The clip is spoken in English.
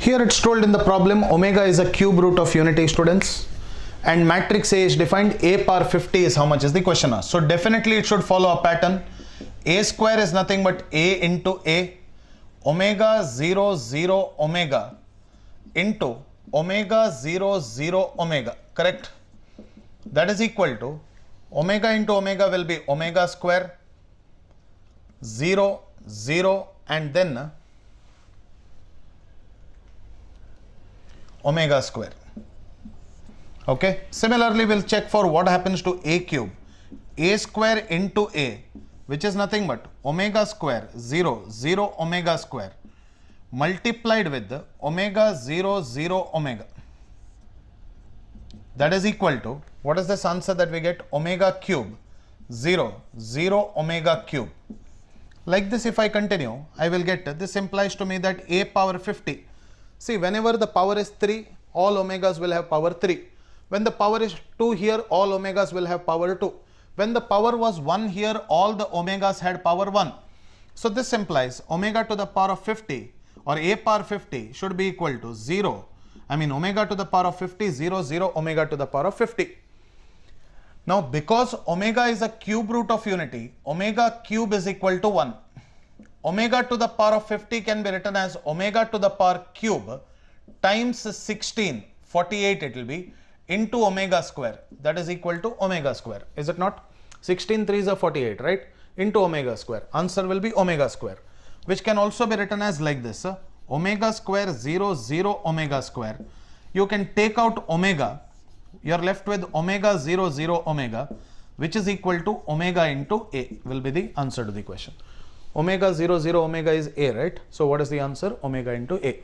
Here it's told in the problem omega is a cube root of unity, students, and matrix A is defined. A power 50 is how much is the question asked. So definitely it should follow a pattern. A square is nothing but A into A, omega 0 0 omega into omega 0 0 omega, correct? That is equal to omega into omega will be omega square 0 0 and then omega square. Okay, similarly we'll check for what happens to A cube. A square into A, which is nothing but omega square 0 0 omega square multiplied with omega 0 0 omega. That is equal to, what is this answer that we get? Omega cube 0 0 omega cube. Like this, if I continue, I will get, this implies to me that A power 50. See, whenever the power is 3, all omegas will have power 3. When the power is 2 here, all omegas will have power 2. When the power was 1 here, all the omegas had power 1. So this implies omega to the power of 50 or A power 50 should be equal to 0. I mean omega to the power of 50, 0, 0, omega to the power of 50. Now because omega is a cube root of unity, omega cube is equal to 1. Omega to the power of 50 can be written as omega to the power cube times 16, 48 it will be, into omega square. That is equal to omega square. Is it not? 16 3s are 48, right? Into omega square. Answer will be omega square, which can also be written as like this. Omega square 0 0 omega square. You can take out omega. You are left with omega 0 0 omega, which is equal to omega into A will be the answer to the question. Omega 0 0 omega is A, right? So what is the answer? Omega into A.